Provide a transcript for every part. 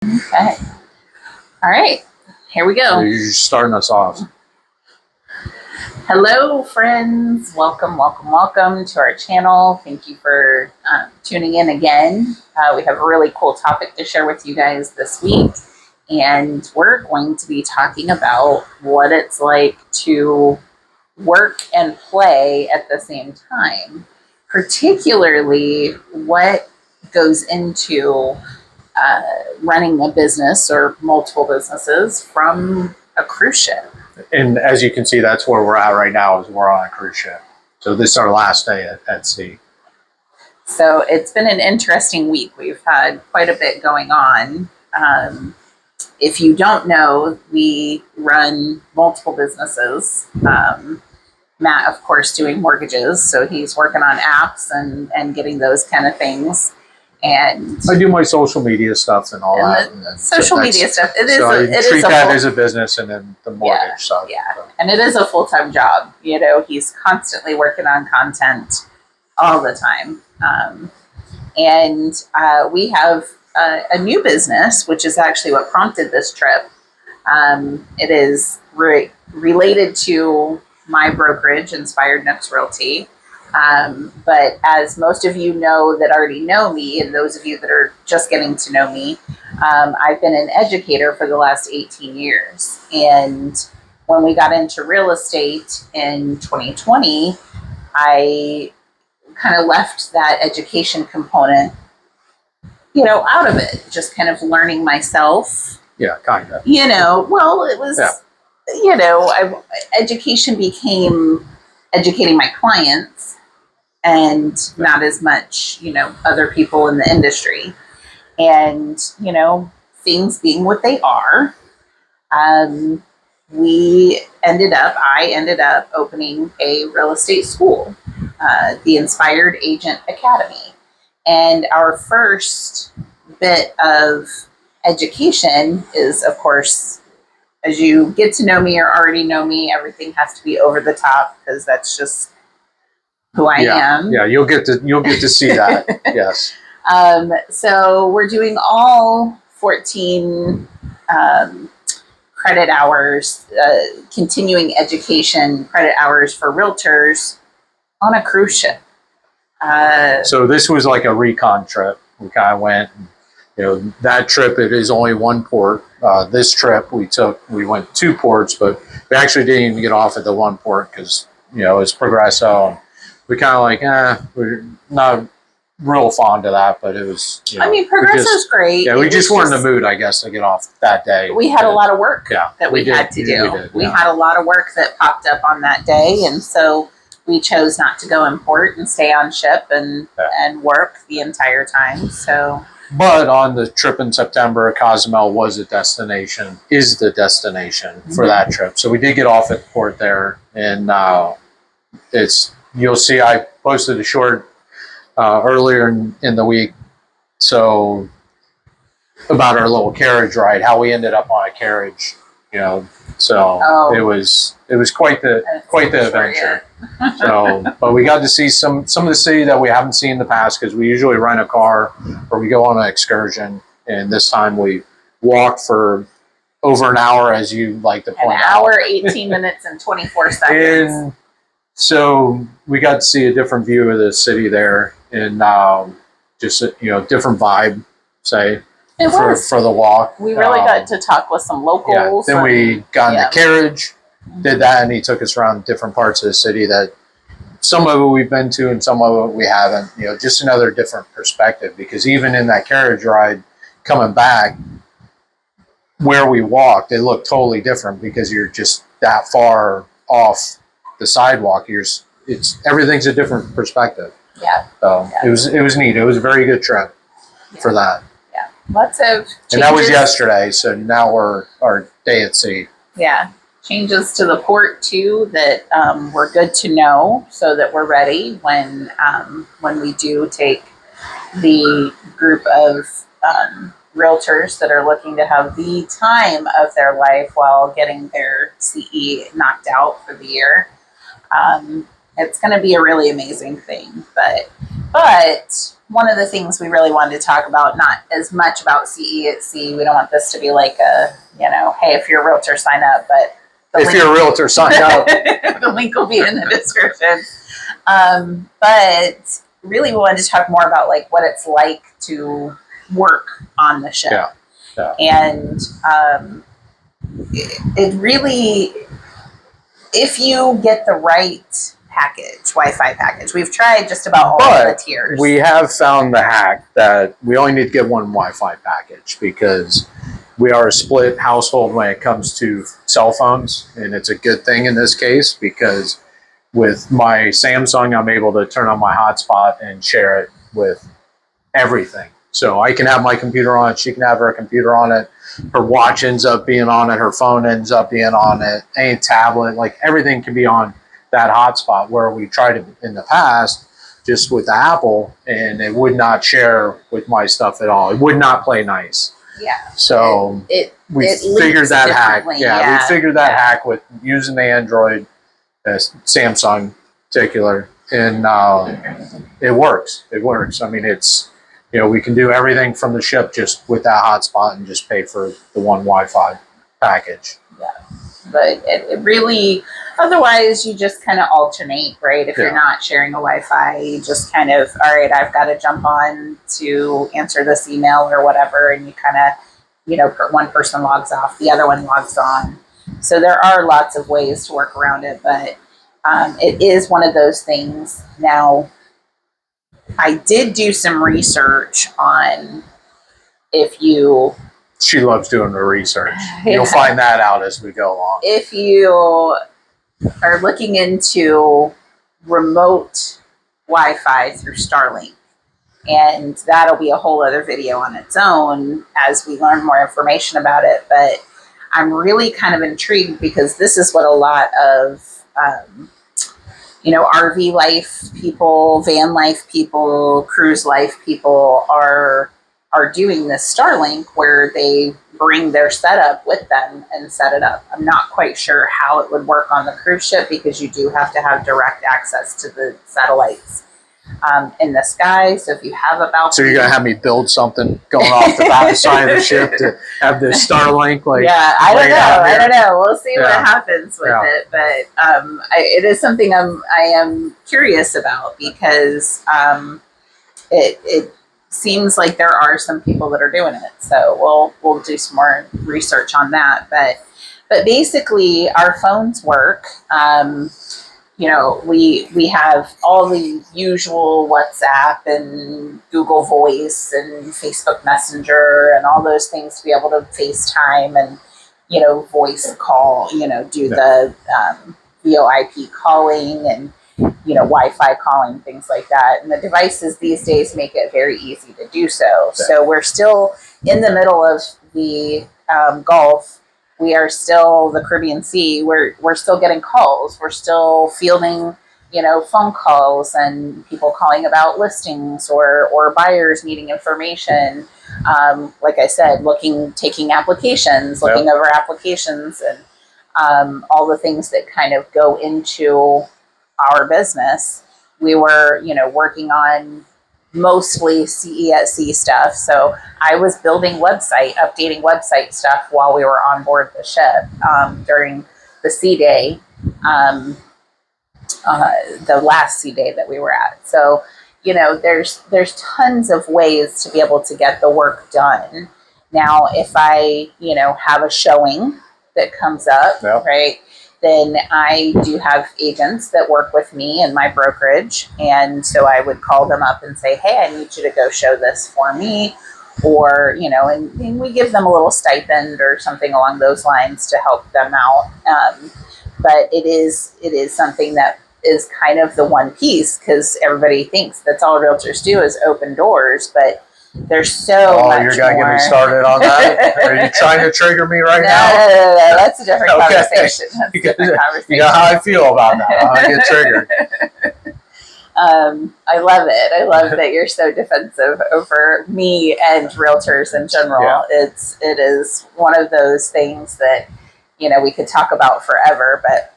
Okay. All right. Here we go. You're starting us off. Hello, friends. Welcome to our channel. Thank you for tuning in again. We have a really cool topic to share with you guys this week. And we're going to be talking about what it's like to work and play at the same time, particularly what goes into running a business or multiple businesses from a cruise ship. And as you can see, that's where we're at right now, is we're on a cruise ship. So this is our last day at sea. So it's been an interesting week. We've had quite a bit going on. If you don't know, we run multiple businesses. Matt, of course, doing mortgages. So he's working on apps and getting those kind of things. And I do my social media stuff and all that. Social media stuff. It is. So it I treat is that as a business, and then the mortgage stuff. Yeah, so. And it is a full-time job. You know, he's constantly working on content all the time. And we have a new business, which is actually what prompted this trip. It is related to my brokerage, Inspired Realty. But as most of you know that already know me, and those of you that are just getting to know me, I've been an educator for the last 18 years. And when we got into real estate in 2020, I kind of left that education component, out of it, just kind of learning myself. Yeah, kind of. Well, it was, education became educating my clients and not as much, other people in the industry. And, things being what they are, I ended up opening a real estate school, the Inspired Agent Academy. And our first bit of education is, of course, as you get to know me or already know me, everything has to be over the top because that's just who I am. Yeah, you'll get to see that. Yes. So we're doing all 14 credit hours, continuing education credit hours for realtors on a cruise ship. So this was like a recon trip. We kind of went. That trip, it is only one port. This trip we went 2 ports, but we actually didn't even get off at the one port because, it's Progresso. We kind of we're not real fond of that, but it was, Progresso's great. Yeah, we just weren't in the mood, I guess, to get off that day. We had a lot of work that we had to do. We did, we had a lot of work that popped up on that day, and so we chose not to go in port and stay on ship and work the entire time. So. But on the trip in September, Cozumel is the destination for that trip. So we did get off at the port there, and you'll see I posted a short earlier in the week, so about our little carriage ride, how we ended up on a carriage, So it was quite the adventure. So, but we got to see some of the city that we haven't seen in the past because we usually rent a car or we go on an excursion, and this time we walked for over an hour, as you like to point out. An hour, 18 minutes, and 24 seconds. And so we got to see a different view of the city there, and just different vibe, say. For the walk. We really got to talk with some locals. Yeah. Then we got in the carriage, did that, and he took us around different parts of the city that some of it we've been to and some of it we haven't. Just another different perspective, because even in that carriage ride coming back, where we walked, it looked totally different because you're just that far off the sidewalk. Everything's a different perspective. Yeah. So it was neat. It was a very good trip for that. Lots of changes. And that was yesterday, so now we're our day at sea. Yeah. Changes to the port too that were good to know so that we're ready when we do take the group of realtors that are looking to have the time of their life while getting their CE knocked out for the year. It's going to be a really amazing thing. But But one of the things we really wanted to talk about, not as much about CE at C, we don't want this to be like a, hey, if you're a realtor, sign up, but if you're a realtor, sign up. the link will be in the description. But really we wanted to talk more about like what it's like to work on the ship. Yeah. And it really, if you get the right Wi-Fi package. We've tried just about all the tiers. We have found the hack that we only need to get one Wi-Fi package because we are a split household when it comes to cell phones. And it's a good thing in this case because with my Samsung, I'm able to turn on my hotspot and share it with everything. So I can have my computer on it. She can have her computer on it. Her watch ends up being on it. Her phone ends up being on it. Any tablet, like everything can be on that hotspot, where we tried it in the past just with the Apple and it would not share with my stuff at all. It would not play nice. Yeah. So we figured that hack. Yeah, we figured that hack with using the Android, Samsung in particular, and it works. It works. I mean, it's, we can do everything from the ship just with that hotspot and just pay for the one Wi-Fi package. Yeah. But it really, otherwise you just kind of alternate, right? If you're not sharing a Wi-Fi, you just kind of, all right, I've got to jump on to answer this email or whatever. And you kind of, one person logs off, the other one logs on. So there are lots of ways to work around it, but it is one of those things. Now, I did do some research on if you... She loves doing the research. You'll find that out as we go along. If you are looking into remote Wi-Fi through Starlink, and that'll be a whole other video on its own as we learn more information about it. But I'm really kind of intrigued because this is what a lot of, RV life people, van life people, cruise life people are doing this Starlink, where they bring their setup with them and set it up. I'm not quite sure how it would work on the cruise ship because you do have to have direct access to the satellites in the sky. So if you have a balcony... So you're going to have me build something going off the back side of the ship to have this Starlink? I don't know. We'll see what happens with it. But it is something I am curious about because it seems like there are some people that are doing it. So we'll do some more research on that. But basically our phones work. We have all the usual WhatsApp and Google Voice and Facebook Messenger and all those things to be able to FaceTime and, voice call, do the VoIP calling and, Wi-Fi calling, things like that. And the devices these days make it very easy to do so. So we're still in the middle of the Gulf. We are still the Caribbean Sea. We're still getting calls. We're still fielding, phone calls and people calling about listings or buyers needing information. Like I said, taking applications, looking over applications and all the things that kind of go into our business. We were, working on mostly CE at sea stuff. So I was updating website stuff while we were on board the ship during the sea day, the last sea day that we were at. So, there's tons of ways to be able to get the work done. Now, if I, have a showing that comes up, right, then I do have agents that work with me in my brokerage. And so I would call them up and say, hey, I need you to go show this for me. Or, and we give them a little stipend or something along those lines to help them out. But it is something that is kind of the one piece, because everybody thinks that's all realtors do is open doors. But there's so much more. You're going to get me started on that? Are you trying to trigger me right now? No. That's a different conversation. That's a different conversation. You know how I feel about that. I get triggered. I love it. I love that you're so defensive over me and realtors in general. Yeah. It is one of those things that, we could talk about forever, but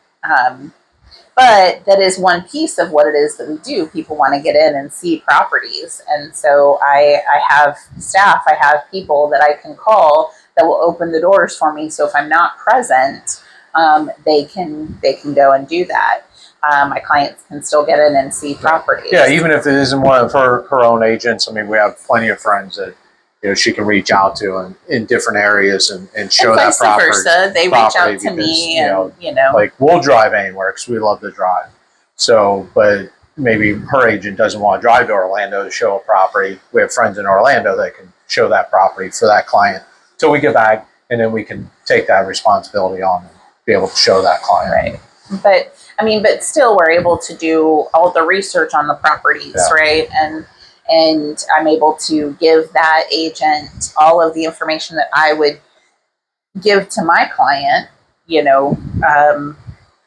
But that is one piece of what it is that we do. People want to get in and see properties. And so I have staff, I have people that I can call that will open the doors for me. So if I'm not present, they can go and do that. My clients can still get in and see properties. Yeah, even if it isn't one of her own agents. I mean, we have plenty of friends that she can reach out to in different areas and show and that property. Versa. They reach out to me, and like we'll drive anywhere because we love to drive. So, but maybe her agent doesn't want to drive to Orlando to show a property. We have friends in Orlando that can show that property for that client till we get back, and then we can take that responsibility on and be able to show that client. Right. But still we're able to do all the research on the properties, right? And I'm able to give that agent all of the information that I would give to my client,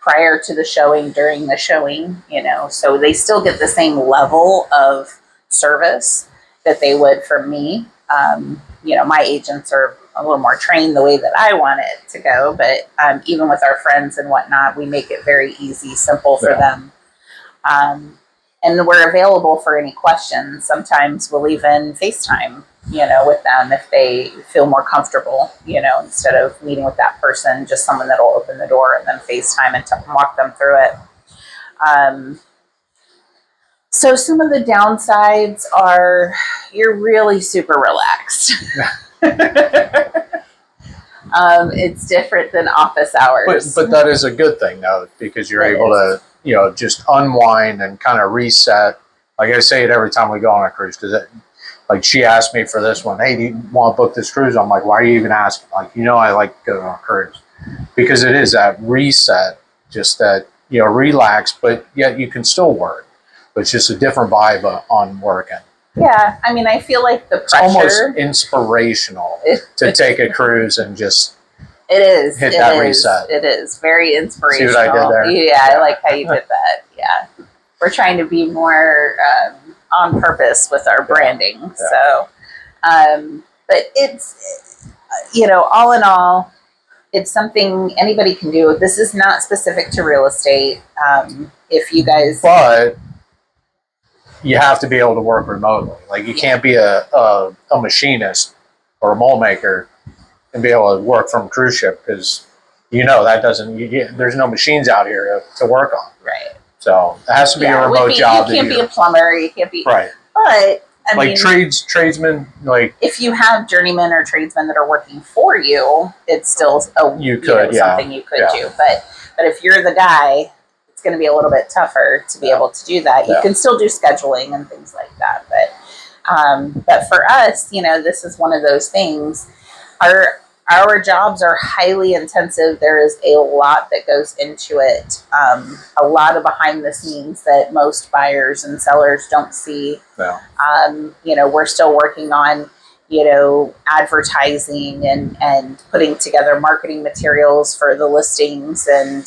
prior to the showing, during the showing, so they still get the same level of service that they would from me. My agents are a little more trained the way that I want it to go, but even with our friends and whatnot, we make it very easy, simple for them. And we're available for any questions. Sometimes we'll even FaceTime, with them if they feel more comfortable, instead of meeting with that person, just someone that'll open the door and then FaceTime and walk them through it. So some of the downsides are you're really super relaxed. It's different than office hours. But that is a good thing, though, because you're able to, just unwind and kind of reset. Like I say it every time we go on a cruise, because like she asked me for this one, hey, do you want to book this cruise? I'm like, why are you even asking? Like, I like going on a cruise because it is that reset, just that, relax, but yet you can still work. But it's just a different vibe on working. Yeah, I feel like the pressure. It's almost inspirational to take a cruise and just hit that reset. It is very inspirational. See what I did there? Yeah, I like how you did that. Yeah, we're trying to be more on purpose with our branding. Yeah. So, but it's all in all, it's something anybody can do. This is not specific to real estate. If you guys, but you have to be able to work remotely. Like you can't be a machinist or a mold maker and be able to work from a cruise ship because that doesn't. There's no machines out here to work on. Right. So it has to be a remote job. You can't be a plumber. You can't be right. But tradesmen, like if you have journeymen or tradesmen that are working for you, it's still something you could do. But if you're the guy, it's going to be a little bit tougher to be able to do that. You can still do scheduling and things like that, but for us, this is one of those things. Our jobs are highly intensive. There is a lot that goes into it. A lot of behind the scenes that most buyers and sellers don't see. Yeah. We're still working on, advertising and putting together marketing materials for the listings and,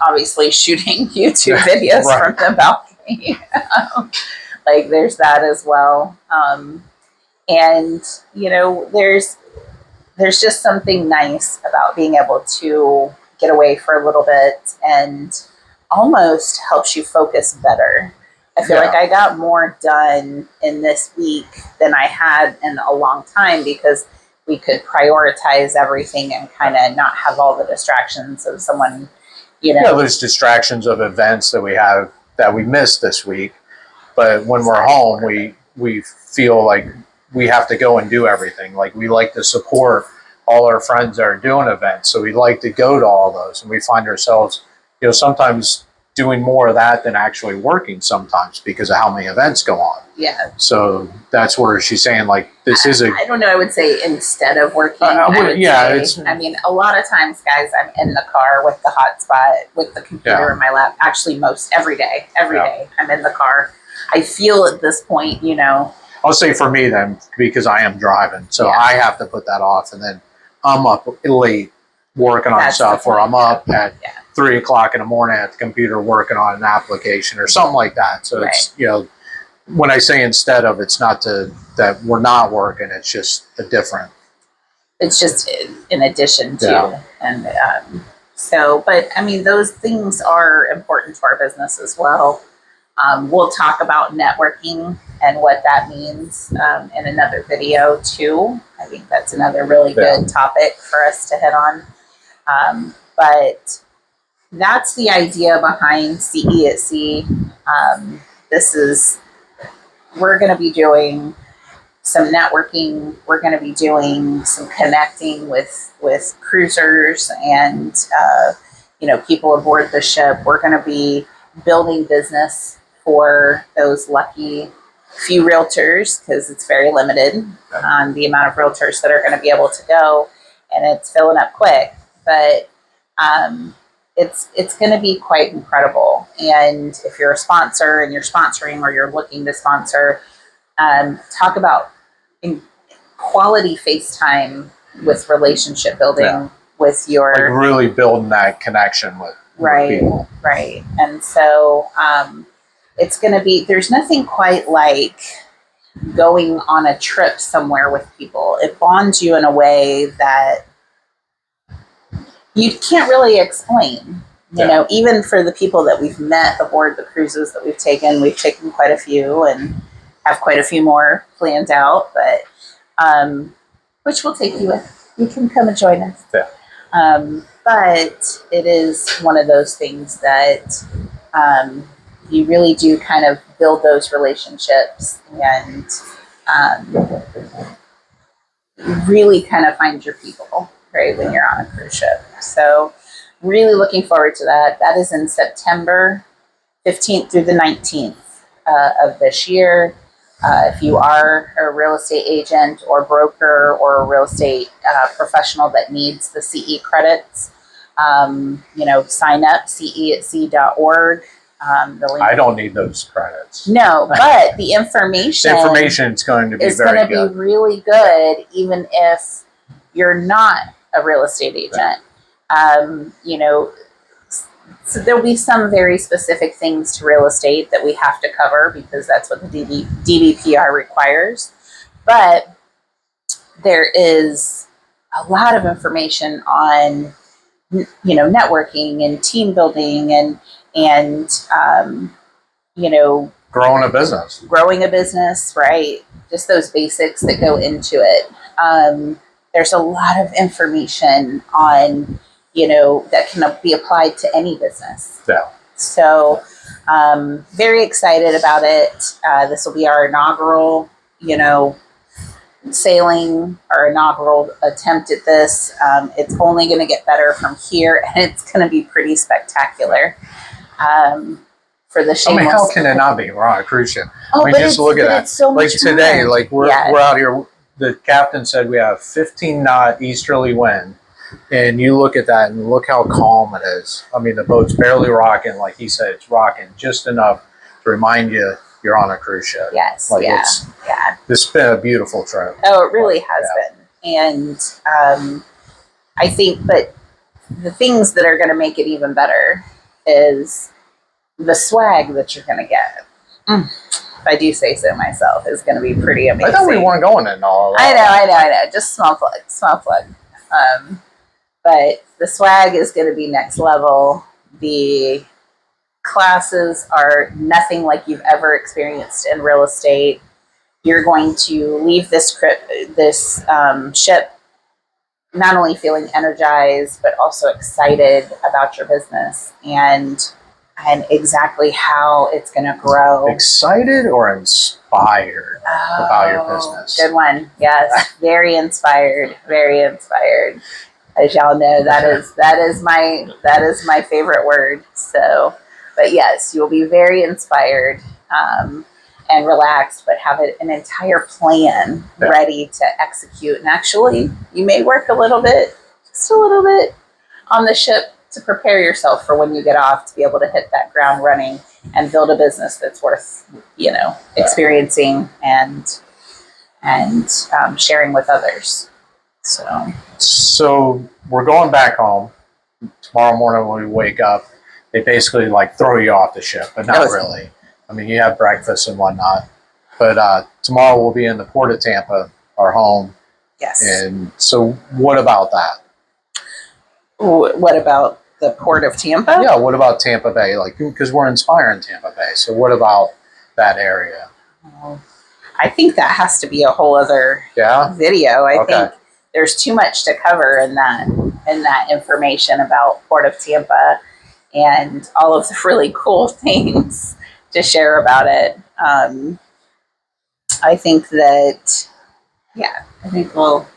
obviously shooting YouTube videos from the balcony. There's that as well. And, there's just something nice about being able to get away for a little bit and almost helps you focus better. I feel like I got more done in this week than I had in a long time because we could prioritize everything and kind of not have all the distractions of someone, those distractions of events that we have that we missed this week. But when we're home, we feel like we have to go and do everything. Like we like to support all our friends that are doing events. So we like to go to all those and we find ourselves, sometimes doing more of that than actually working sometimes because of how many events go on. Yeah. So that's where she's saying this is I don't know. I would say instead of working, a lot of times, guys, I'm in the car with the hotspot, with the computer in my lap. Actually, every day I'm in the car. I feel at this point, I'll say for me then, because I am driving, so I have to put that off, and then I'm up late working on stuff, or I'm up at 3 o'clock in the morning at the computer working on an application or something like that. So it's when I say instead of, it's not that we're not working; it's just a different. It's just in addition to, and So, but I mean, those things are important to our business as well. We'll talk about networking and what that means in another video too. I think that's another really good topic for us to hit on. But that's the idea behind CE at Sea. This is, we're going to be doing some networking. We're going to be doing some connecting with cruisers and people aboard the ship. We're going to be building business for those lucky few realtors, because it's very limited on the amount of realtors that are going to be able to go, and it's filling up quick. But it's going to be quite incredible. And if you're a sponsor and you're sponsoring, or you're looking to sponsor, talk about quality FaceTime with relationship building with your, like really building that connection with people. Right. And so it's going to be, there's nothing quite like going on a trip somewhere with people. It bonds you in a way that you can't really explain. You know, even for the people that we've met aboard the cruises that we've taken quite a few and have quite a few more planned out, but which we'll take you with. You can come and join us. But it is one of those things that you really do kind of build those relationships and really kind of find your people, right, when you're on a cruise ship. So really looking forward to that. That is in September 15th through the 19th of this year. If you are a real estate agent or broker or a real estate professional that needs the CE credits, sign up, ceatsea.org. I don't need those credits. No, but the information is going to be very good. Be really good, even if you're not a real estate agent. So there'll be some very specific things to real estate that we have to cover because that's what the DBPR requires. But there is a lot of information on, networking and team building and growing a business, right? Just those basics that go into it. There's a lot of information on, that can be applied to any business. Yeah. So, very excited about it. This will be our inaugural, sailing, our inaugural attempt at this. It's only going to get better from here, and it's going to be pretty spectacular. For the shameless. How can it not be? We're on a cruise ship. Just look at that. So like today, we're out here. The captain said we have 15 knot easterly wind. And you look at that and look how calm it is. The boat's barely rocking. Like he said, it's rocking just enough to remind you you're on a cruise ship. Yes. This has been a beautiful trip. Oh, it really has been. And I think, but the things that are going to make it even better is the swag that you're going to get. If I do say so myself, is going to be pretty amazing. I thought we weren't going in all. I know. Just small plug. But the swag is going to be next level. The classes are nothing like you've ever experienced in real estate. You're going to leave this ship not only feeling energized, but also excited about your business and exactly how it's going to grow. Excited or inspired about your business? Good one. Yes, very inspired. Very inspired. As y'all know, that is my favorite word. So, but yes, you'll be very inspired and relaxed, but have an entire plan ready to execute. And actually, you may work just a little bit on the ship to prepare yourself for when you get off to be able to hit that ground running and build a business that's worth, experiencing and sharing with others. So we're going back home tomorrow morning when we wake up. They basically throw you off the ship, but not really. You have breakfast and whatnot. But tomorrow we'll be in the port of Tampa, our home. Yes. And so what about that? What about the Port of Tampa. Yeah, what about Tampa Bay? Like, because we're inspiring Tampa Bay. So what about that area? I think that has to be a whole other video. I think there's too much to cover in that information about Port of Tampa and all of the really cool things to share about it. I think that, I think we'll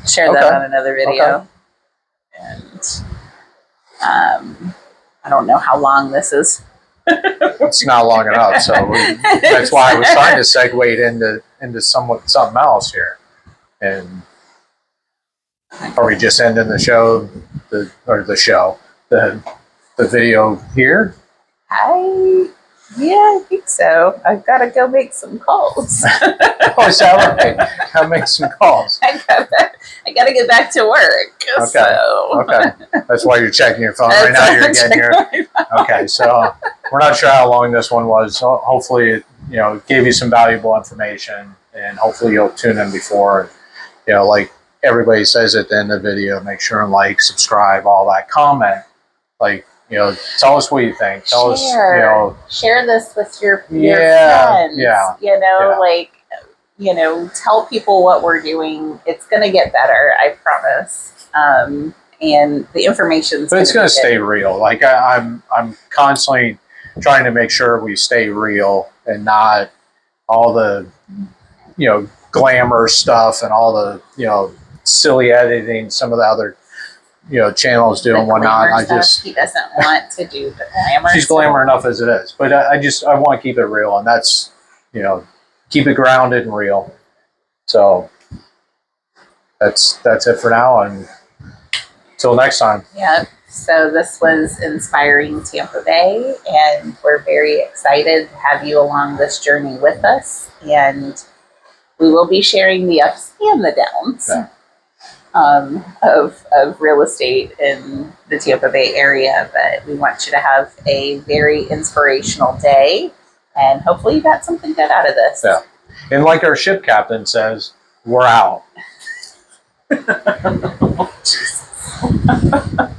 share that on another video. And I don't know how long this is. It's not long enough, so that's why I was trying to segue it into something else here. And are we just ending the show, the video here? I think so. I've got to go make some calls. Oh, is that right? Gotta make some calls. I gotta get back to work. Okay. So. Okay. That's why you're checking your phone right now. You're getting your. Okay. So we're not sure how long this one was. So hopefully, it gave you some valuable information, and hopefully you'll tune in before. Like everybody says at the end of the video, make sure and like, subscribe, all that. Comment, tell us what you think. Tell us, share this with your friends. Tell people what we're doing. It's going to get better, I promise. And the information's but it's going to stay real. Like I'm constantly trying to make sure we stay real and not all the, glamour stuff and all the, silly editing some of the other channels do and whatnot. He doesn't want to do the glamour. She's glamour enough as it is, but I want to keep it real, and that's keep it grounded and real. So that's it for now, and until next time. Yeah. So this was Inspiring Tampa Bay, and we're very excited to have you along this journey with us, and we will be sharing the ups and the downs. Yeah. Of real estate in the Tampa Bay area, but we want you to have a very inspirational day, and hopefully you got something good out of this. Yeah, and like our ship captain says, we're out.